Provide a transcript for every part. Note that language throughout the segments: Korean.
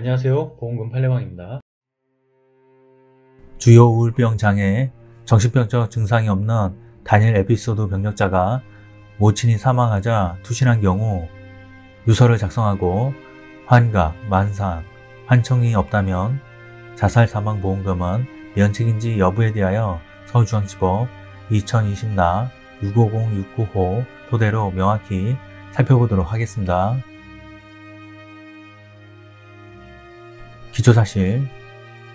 안녕하세요. 보험금 팔례방입니다. 주요 우울병 장애, 정신병적 증상이 없는 단일 에피소드 병력자가 모친이 사망하자 투신한 경우 유서를 작성하고 환각, 만상, 환청이 없다면 자살사망보험금은 면책인지 여부에 대하여 서울중앙지법 2020나 650-695 토대로 명확히 살펴보도록 하겠습니다. 기초사실,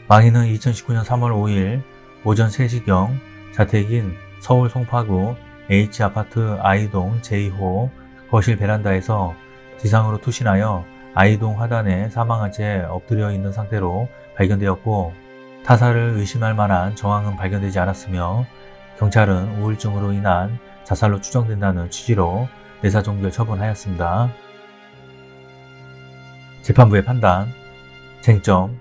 망인은 2019년 3월 5일 오전 3시경 자택인 서울 송파구 H아파트 I동 제2호 거실 베란다에서 지상으로 투신하여 I동 하단에 사망한 채 엎드려 있는 상태로 발견되었고, 타살을 의심할 만한 정황은 발견되지 않았으며 경찰은 우울증으로 인한 자살로 추정된다는 취지로 내사종결 처분하였습니다. 재판부의 판단, 쟁점,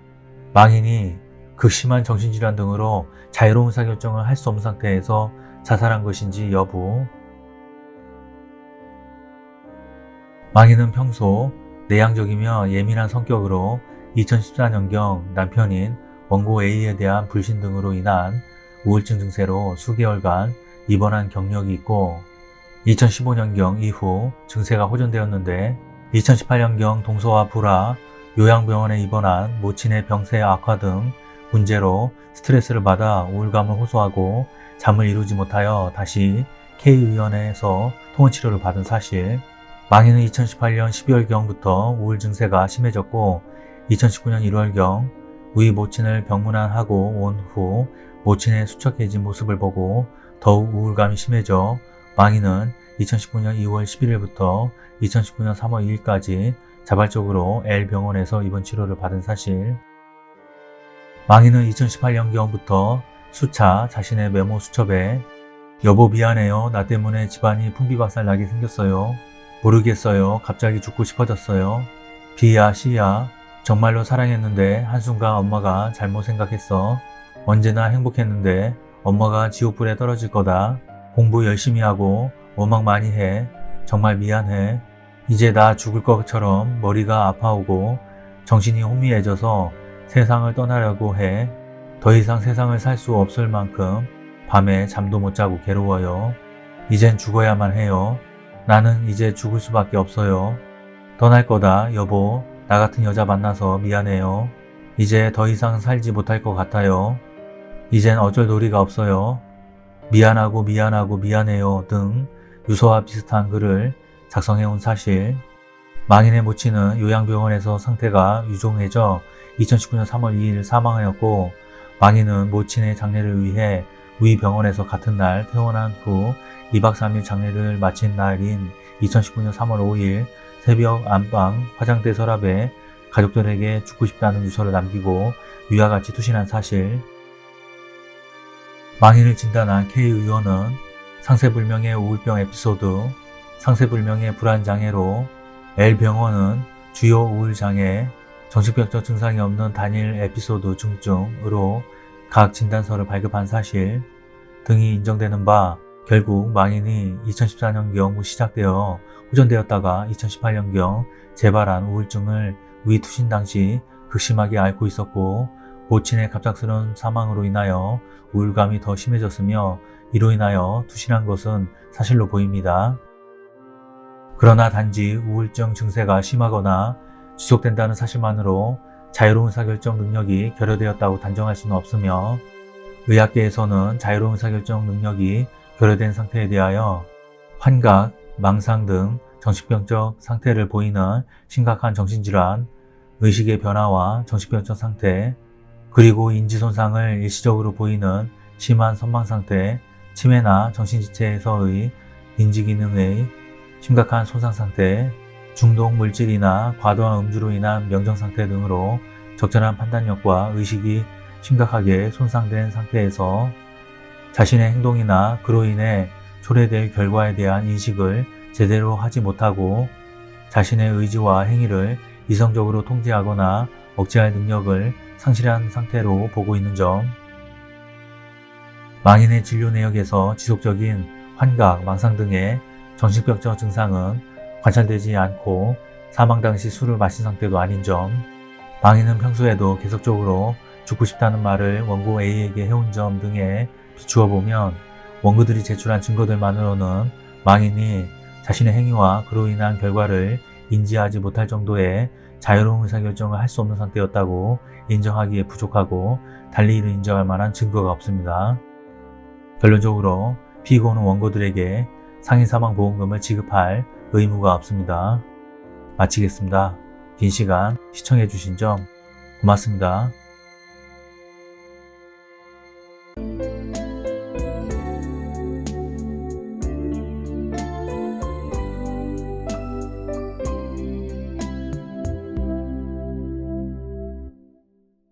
망인이 극심한 정신질환 등으로 자유로운 의사결정을 할 수 없는 상태에서 자살한 것인지 여부. 망인은 평소 내향적이며 예민한 성격으로 2014년경 남편인 원고 A에 대한 불신 등으로 인한 우울증 증세로 수개월간 입원한 경력이 있고, 2015년경 이후 증세가 호전되었는데 2018년경 동서와 불화, 요양병원에 입원한 모친의 병세 악화 등 문제로 스트레스를 받아 우울감을 호소하고 잠을 이루지 못하여 다시 K의원에서 통원치료를 받은 사실. 망인은 2018년 12월경부터 우울 증세가 심해졌고 2019년 1월경 위 모친을 병문안하고 온 후 모친의 수척해진 모습을 보고 더욱 우울감이 심해져 망인은 2019년 2월 11일부터 2019년 3월 2일까지 자발적으로 L병원에서 입원 치료를 받은 사실. 망인은 2018년경부터 수차 자신의 메모 수첩에 여보 미안해요. 나 때문에 집안이 풍비박살 나게 생겼어요. 모르겠어요. 갑자기 죽고 싶어졌어요. B야 C야 정말로 사랑했는데 한순간 엄마가 잘못 생각했어. 언제나 행복했는데 엄마가 지옥불에 떨어질 거다. 공부 열심히 하고 원망 많이 해. 정말 미안해. 이제 나 죽을 것처럼 머리가 아파오고 정신이 혼미해져서 세상을 떠나려고 해. 더 이상 세상을 살 수 없을 만큼 밤에 잠도 못 자고 괴로워요. 이젠 죽어야만 해요. 나는 이제 죽을 수밖에 없어요. 떠날 거다 여보. 나 같은 여자 만나서 미안해요. 이제 더 이상 살지 못할 것 같아요. 이젠 어쩔 도리가 없어요. 미안하고 미안해요 등 유서와 비슷한 글을 작성해온 사실. 망인의 모친은 요양병원에서 상태가 유종해져 2019년 3월 2일 사망하였고, 망인은 모친의 장례를 위해 위 병원에서 같은 날 퇴원한 후 2박 3일 장례를 마친 날인 2019년 3월 5일 새벽 안방 화장대 서랍에 가족들에게 죽고 싶다는 유서를 남기고 위와 같이 투신한 사실. 망인을 진단한 K의원은 상세불명의 우울병 에피소드, 상세불명의 불안장애로 L병원은 주요 우울장애, 정신병적 증상이 없는 단일 에피소드 중증으로 각 진단서를 발급한 사실 등이 인정되는 바, 결국 망인이 2014년경 시작되어 호전되었다가 2018년경 재발한 우울증을 위 투신 당시 극심하게 앓고 있었고, 모친의 갑작스러운 사망으로 인하여 우울감이 더 심해졌으며 이로 인하여 투신한 것은 사실로 보입니다. 그러나 단지 우울증 증세가 심하거나 지속된다는 사실만으로 자유로운 의사결정 능력이 결여되었다고 단정할 수는 없으며, 의학계에서는 자유로운 의사결정 능력이 결여된 상태에 대하여 환각, 망상 등 정신병적 상태를 보이는 심각한 정신질환, 의식의 변화와 정신병적 상태, 그리고 인지손상을 일시적으로 보이는 심한 선망상태, 치매나 정신지체에서의 인지기능의 심각한 손상상태, 중독 물질이나 과도한 음주로 인한 명정상태 등으로 적절한 판단력과 의식이 심각하게 손상된 상태에서 자신의 행동이나 그로 인해 초래될 결과에 대한 인식을 제대로 하지 못하고 자신의 의지와 행위를 이성적으로 통제하거나 억제할 능력을 상실한 상태로 보고 있는 점. 망인의 진료 내역에서 지속적인 환각, 망상 등의 정신병적 증상은 관찰되지 않고 사망 당시 술을 마신 상태도 아닌 점, 망인은 평소에도 계속적으로 죽고 싶다는 말을 원고 A에게 해온 점 등에 비추어 보면 원고들이 제출한 증거들만으로는 망인이 자신의 행위와 그로 인한 결과를 인지하지 못할 정도의 자유로운 의사결정을 할 수 없는 상태였다고 인정하기에 부족하고 달리 이를 인정할 만한 증거가 없습니다. 결론적으로 피고는 원고들에게 상해사망보험금을 지급할 의무가 없습니다. 마치겠습니다. 긴 시간 시청해주신 점 고맙습니다.